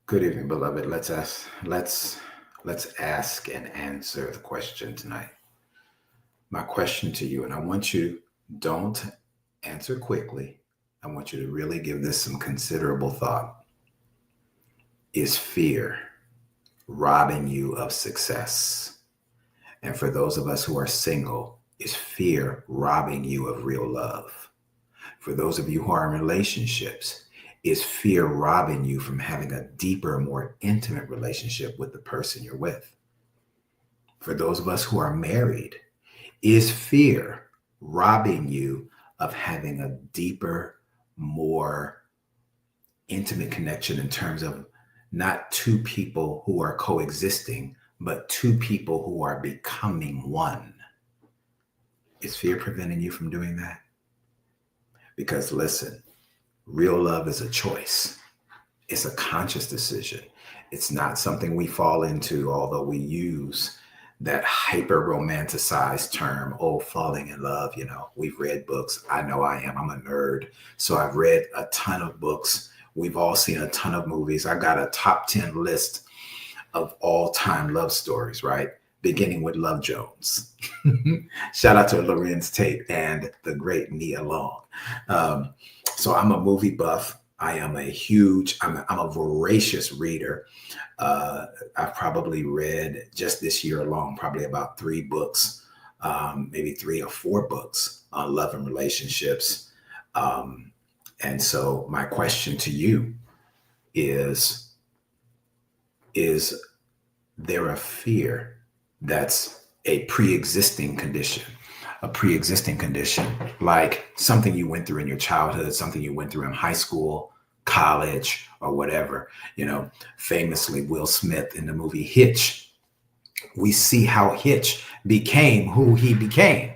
Good evening, beloved. Let's ask and answer the question tonight. My question to you, and I want you don't answer quickly. I want you to really give this some considerable thought. Is fear robbing you of success? And for those of us who are single, is fear robbing you of real love? For those of you who are in relationships, is fear robbing you from having a deeper, more intimate relationship with the person you're with? For those of us who are married, is fear robbing you of having a deeper, more intimate connection in terms of not two people who are coexisting, but two people who are becoming one? Is fear preventing you from doing that? Because listen, real love is a choice. It's a conscious decision. It's not something we fall into, although we use that hyper romanticized term, oh, falling in love. We've read books. I know I am. I'm a nerd. So I've read a ton of books. We've all seen a ton of movies. I got a top 10 list of all time love stories, right? Beginning with Love Jones. Shout out to Lorenz Tate and the great Nia Long. So I'm a movie buff. I'm a voracious reader. I've probably read just this year alone, probably about 3 books, maybe 3 or 4 books on love and relationships. And so my question to you is, is there a fear that's a pre-existing condition? A pre-existing condition, like something you went through in your childhood, something you went through in high school, college, or whatever. Famously, Will Smith in the movie Hitch, we see how Hitch became who he became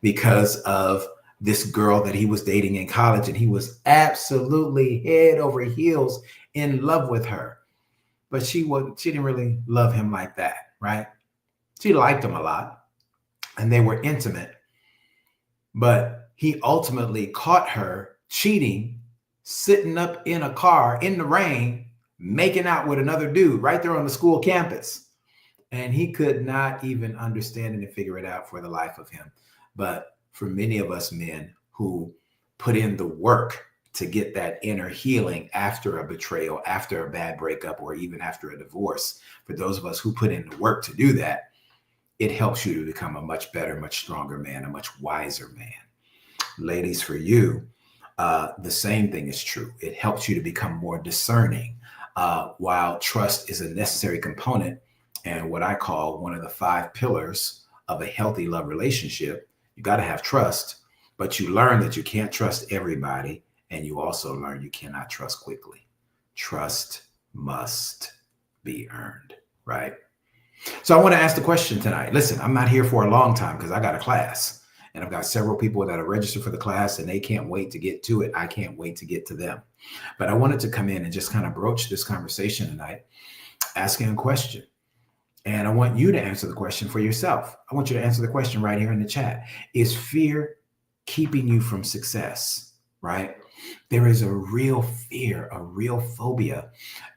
because of this girl that he was dating in college, and he was absolutely head over heels in love with her. But she didn't really love him like that, right? She liked him a lot, and they were intimate, but he ultimately caught her cheating, sitting up in a car in the rain, making out with another dude right there on the school campus. And he could not even understand it and figure it out for the life of him. But for many of us men who put in the work to get that inner healing after a betrayal, after a bad breakup, or even after a divorce, for those of us who put in the work to do that, it helps you to become a much better, much stronger man, a much wiser man. Ladies, for you, the same thing is true. It helps you to become more discerning. While trust is a necessary component and what I call one of the 5 pillars of a healthy love relationship, you got to have trust, but you learn that you can't trust everybody. And you also learn you cannot trust quickly. Trust must be earned, right? So I want to ask the question tonight. Listen, I'm not here for a long time because I got a class, and I've got several people that are registered for the class, and they can't wait to get to it. I can't wait to get to them. But I wanted to come in and just kind of broach this conversation tonight, asking a question. And I want you to answer the question for yourself. I want you to answer the question right here in the chat. Is fear keeping you from success, right? There is a real fear, a real phobia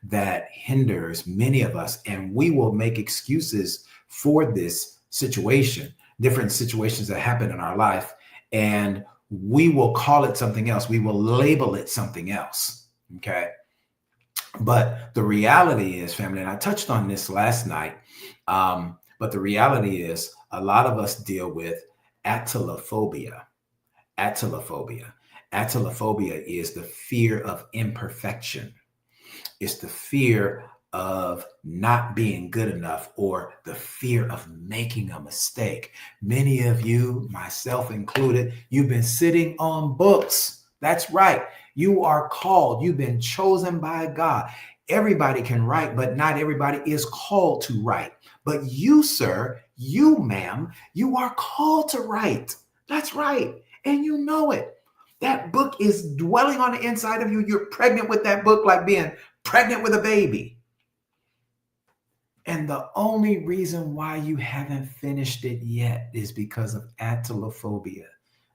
that hinders many of us, and we will make excuses for this situation, different situations that happen in our life, and we will call it something else. We will label it something else, okay? But the reality is, family, and I touched on this last night, but the reality is a lot of us deal with atelophobia. Atelophobia. Atelophobia is the fear of imperfection. It's the fear of not being good enough, or the fear of making a mistake. Many of you, myself included, you've been sitting on books. That's right. You are called. You've been chosen by God. Everybody can write, but not everybody is called to write. But you, sir, you, ma'am, you are called to write. That's right. And you know it. That book is dwelling on the inside of you. You're pregnant with that book like being pregnant with a baby. And the only reason why you haven't finished it yet is because of atelophobia,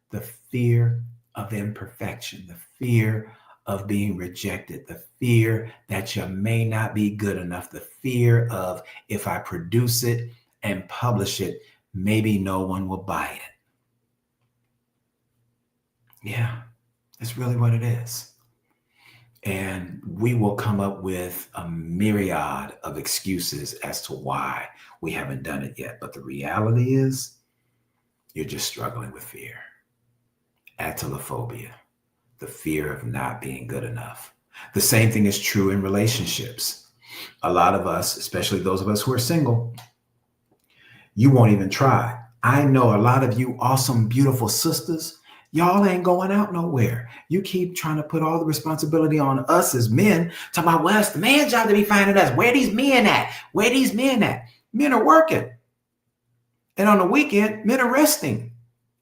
the fear of imperfection, the fear of being rejected, the fear that you may not be good enough, the fear of if I produce it and publish it, maybe no one will buy it. Yeah, that's really what it is. And we will come up with a myriad of excuses as to why we haven't done it yet. But the reality is, you're just struggling with fear. Atelophobia, the fear of not being good enough. The same thing is true in relationships. A lot of us, especially those of us who are single, you won't even try. I know a lot of you awesome, beautiful sisters, y'all ain't going out nowhere. You keep trying to put all the responsibility on us as men, talking about, well, it's the man's job to be finding us. Where these men at? Where these men at? Men are working. And on the weekend, men are resting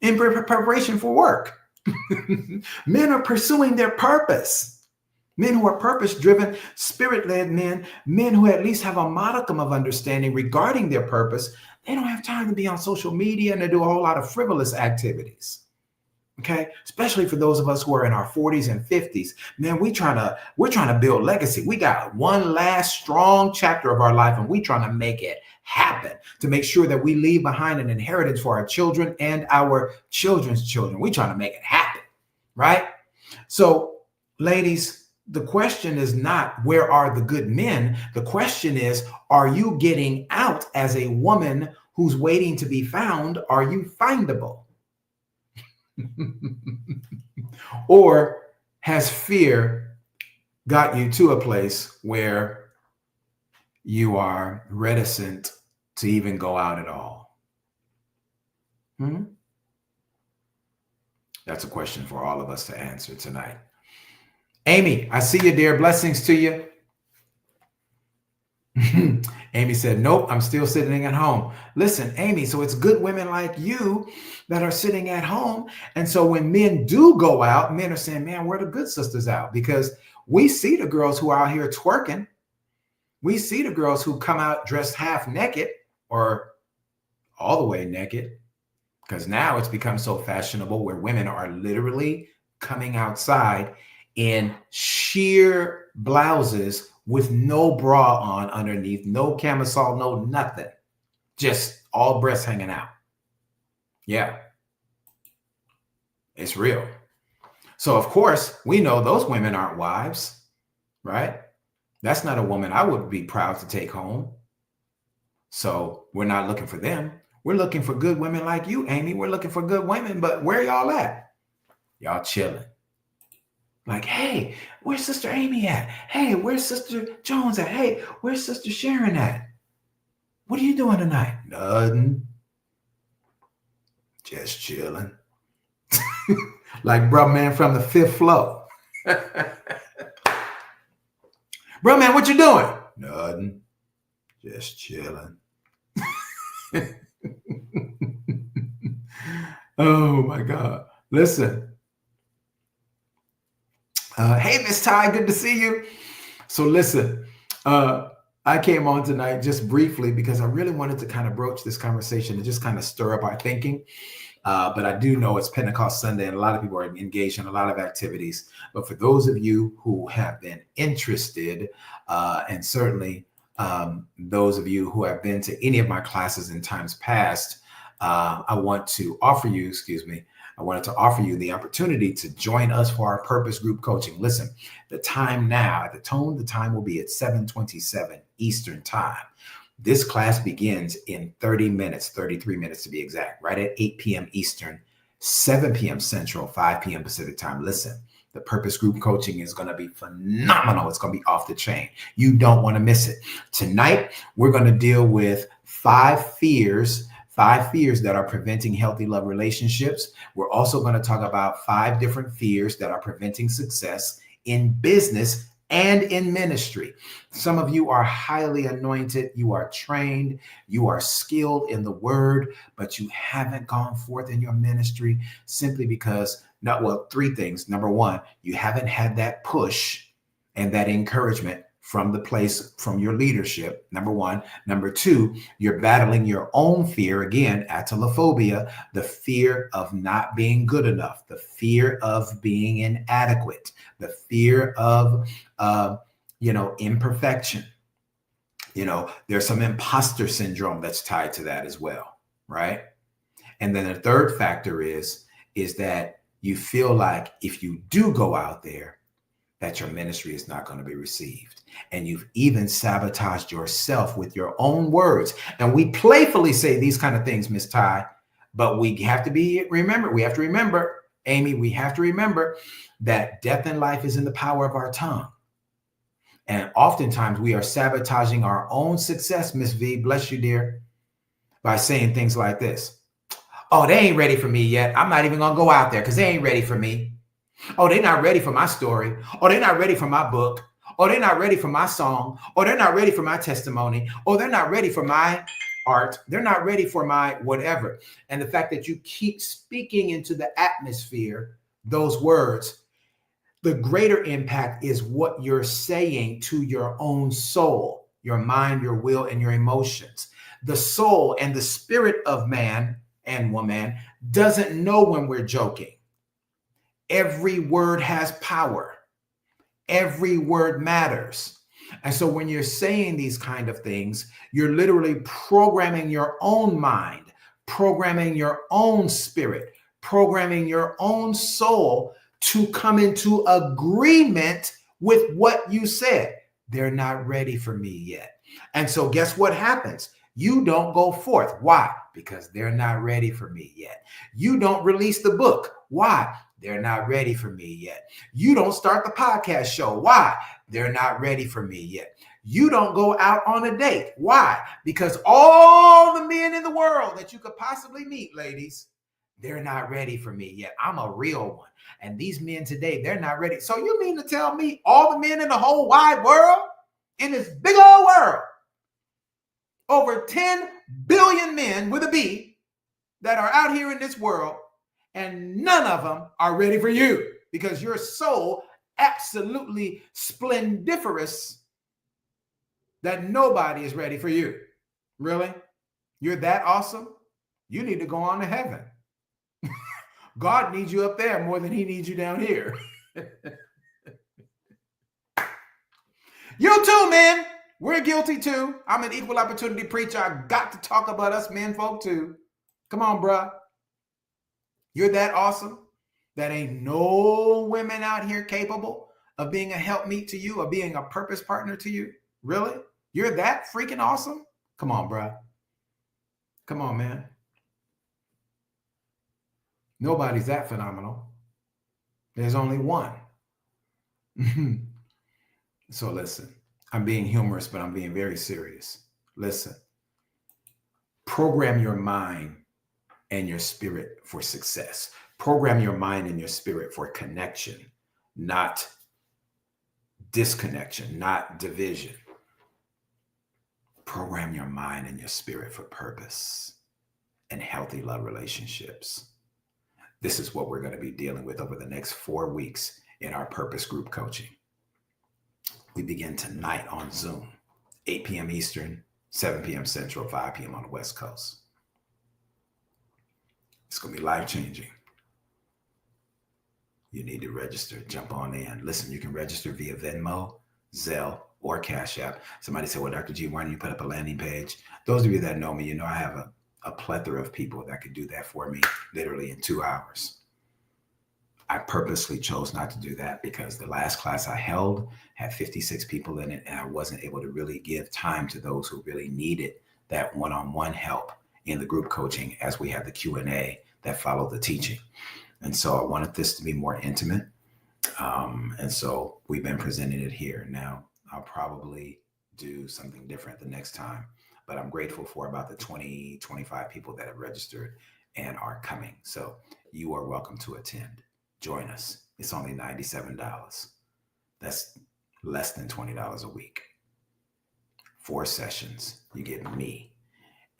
in preparation for work. Men are pursuing their purpose. Men who are purpose-driven, spirit-led men, men who at least have a modicum of understanding regarding their purpose, they don't have time to be on social media and to do a whole lot of frivolous activities. Okay, especially for those of us who are in our 40s and 50s, man, we're trying to build legacy. We got one last strong chapter of our life, and we're trying to make it happen to make sure that we leave behind an inheritance for our children and our children's children. We're trying to make it happen, right? So, ladies, the question is not where are the good men? The question is, are you getting out as a woman who's waiting to be found? Are you findable? Or has fear got you to a place where you are reticent to even go out at all? That's a question for all of us to answer tonight. Amy, I see you, dear. Blessings to you. Amy said, nope, I'm still sitting at home. Listen, Amy, so it's good women like you that are sitting at home. And so when men do go out, men are saying, man, where are the good sisters out? Because we see the girls who are out here twerking. We see the girls who come out dressed half naked or all the way naked, because now it's become so fashionable where women are literally coming outside in sheer blouses with no bra on underneath, no camisole, no nothing, just all breasts hanging out. Yeah, it's real. So of course, we know those women aren't wives, right? That's not a woman I would be proud to take home. So we're not looking for them. We're looking for good women like you, Amy. We're looking for good women, but where y'all at? Y'all chilling. Like, hey, where's Sister Amy at? Hey, where's Sister Jones at? Hey, where's Sister Sharon at? What are you doing tonight? Nothing. Just chilling. Like bro man from the fifth floor. Bro man, what you doing? Nothing. Just chilling. Oh my God. Listen. Hey, Miss Ty, good to see you. So listen, I came on tonight just briefly because I really wanted to kind of broach this conversation and just kind of stir up our thinking. But I do know it's Pentecost Sunday and a lot of people are engaged in a lot of activities. But for those of you who have been interested, and certainly those of you who have been to any of my classes in times past, I wanted to offer you the opportunity to join us for our purpose group coaching. Listen, the time now, the time will be at 7:27 Eastern time. This class begins in 30 minutes, 33 minutes to be exact, right at 8 p.m. Eastern, 7 p.m. Central, 5 p.m. Pacific time. Listen, the purpose group coaching is going to be phenomenal. It's going to be off the chain. You don't want to miss it. Tonight, we're going to deal with 5 fears that are preventing healthy love relationships. We're also going to talk about 5 different fears that are preventing success in business and in ministry. Some of you are highly anointed. You are trained. You are skilled in the word, but you haven't gone forth in your ministry simply because, 3 things. Number 1, you haven't had that push and that encouragement from the place, from your leadership, number one. Number two, you're battling your own fear, again, atelophobia, the fear of not being good enough, the fear of being inadequate, the fear of, imperfection. There's some imposter syndrome that's tied to that as well, right? And then the third factor is that you feel like if you do go out there, that your ministry is not going to be received. And you've even sabotaged yourself with your own words. And we playfully say these kind of things, Miss Ty, but we have to remember, Amy, we have to remember that death and life is in the power of our tongue. And oftentimes we are sabotaging our own success, Miss V, bless you, dear, by saying things like this. Oh, they ain't ready for me yet. I'm not even going to go out there because they ain't ready for me. Oh, they're not ready for my story. Oh, they're not ready for my book. Oh, they're not ready for my song. Oh, they're not ready for my testimony. Oh, they're not ready for my art. They're not ready for my whatever. And the fact that you keep speaking into the atmosphere, those words, the greater impact is what you're saying to your own soul, your mind, your will, and your emotions. The soul and the spirit of man and woman doesn't know when we're joking. Every word has power. Every word matters. And so when you're saying these kind of things, you're literally programming your own mind, programming your own spirit, programming your own soul to come into agreement with what you said. They're not ready for me yet. And so guess what happens? You don't go forth. Why? Because they're not ready for me yet. You don't release the book. Why? They're not ready for me yet. You don't start the podcast show. Why? They're not ready for me yet. You don't go out on a date. Why? Because all the men in the world that you could possibly meet, ladies, they're not ready for me yet. I'm a real one. And these men today, they're not ready. So you mean to tell me all the men in the whole wide world, in this big old world, over 10 billion men with a B that are out here in this world, and none of them are ready for you because you're so absolutely splendiferous that nobody is ready for you. Really? You're that awesome? You need to go on to heaven. God needs you up there more than he needs you down here. You too, man. We're guilty too. I'm an equal opportunity preacher. I got to talk about us men folk too. Come on, bruh. You're that awesome that ain't no women out here capable of being a helpmeet to you or being a purpose partner to you. Really? You're that freaking awesome? Come on, bruh. Come on, man. Nobody's that phenomenal. There's only one. So listen, I'm being humorous, but I'm being very serious. Listen, program your mind and your spirit for success. Program your mind and your spirit for connection, not disconnection, not division. Program your mind and your spirit for purpose and healthy love relationships. This is what we're going to be dealing with over the next 4 weeks in our purpose group coaching. We begin tonight on Zoom, 8 p.m. Eastern, 7 p.m. Central, 5 p.m. on the West Coast. It's going to be life-changing. You need to register. Jump on in. Listen, you can register via Venmo, Zelle, or Cash App. Somebody said, well, Dr. G, why don't you put up a landing page? Those of you that know me, you know I have a plethora of people that could do that for me literally in 2 hours. I purposely chose not to do that because the last class I held had 56 people in it, and I wasn't able to really give time to those who really needed that one-on-one help in the group coaching as we have the Q&A that followed the teaching. And so I wanted this to be more intimate. And so we've been presenting it here. Now, I'll probably do something different the next time, but I'm grateful for about the 20, 25 people that have registered and are coming. So you are welcome to attend. Join us. It's only $97. That's less than $20 a week. 4 sessions. You get me.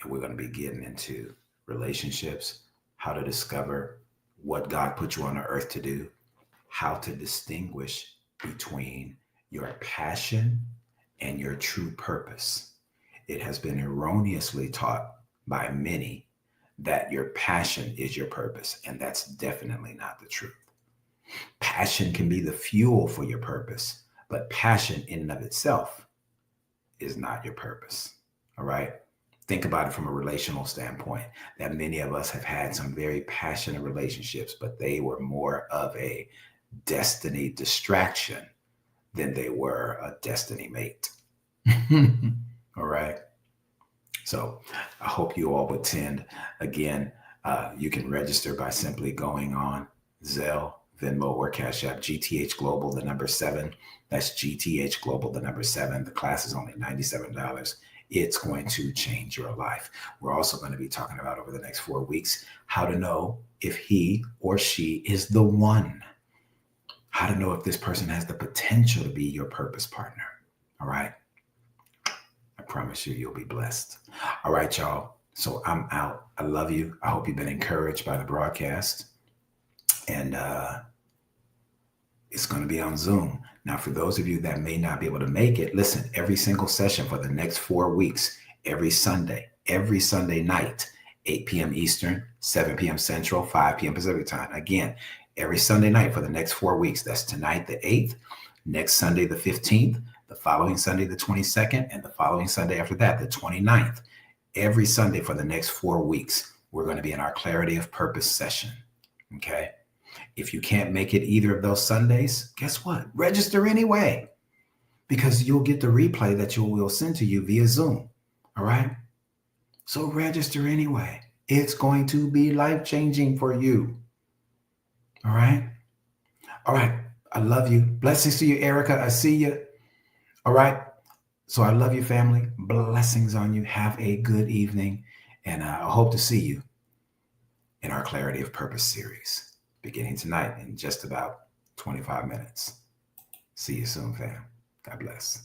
And we're going to be getting into relationships, how to discover what God put you on the earth to do, how to distinguish between your passion and your true purpose. It has been erroneously taught by many that your passion is your purpose, and that's definitely not the truth. Passion can be the fuel for your purpose, but passion in and of itself is not your purpose. All right. Think about it from a relational standpoint, that many of us have had some very passionate relationships, but they were more of a destiny distraction than they were a destiny mate. All right. So I hope you all would attend. Again, you can register by simply going on Zelle, Venmo, or Cash App, GTH Global, the number 7. That's GTH Global, the number 7. The class is only $97. It's going to change your life. We're also going to be talking about over the next 4 weeks how to know if he or she is the one. How to know if this person has the potential to be your purpose partner. All right. I promise you, you'll be blessed. All right, y'all. So I'm out. I love you. I hope you've been encouraged by the broadcast. And it's going to be on Zoom. Now, for those of you that may not be able to make it, listen, every single session for the next 4 weeks, every Sunday night, 8 p.m. Eastern, 7 p.m. Central, 5 p.m. Pacific time. Again, every Sunday night for the next 4 weeks. That's tonight, the 8th, next Sunday, the 15th, the following Sunday, the 22nd, and the following Sunday after that, the 29th. Every Sunday for the next 4 weeks, we're going to be in our Clarity of Purpose session. Okay. If you can't make it either of those Sundays, guess what? Register anyway, because you'll get the replay that we'll send to you via Zoom. All right. So register anyway. It's going to be life-changing for you. All right. All right. I love you. Blessings to you, Erica. I see you. All right. So I love you, family. Blessings on you. Have a good evening. And I hope to see you in our Clarity of Purpose series, beginning tonight in just about 25 minutes. See you soon, fam. God bless.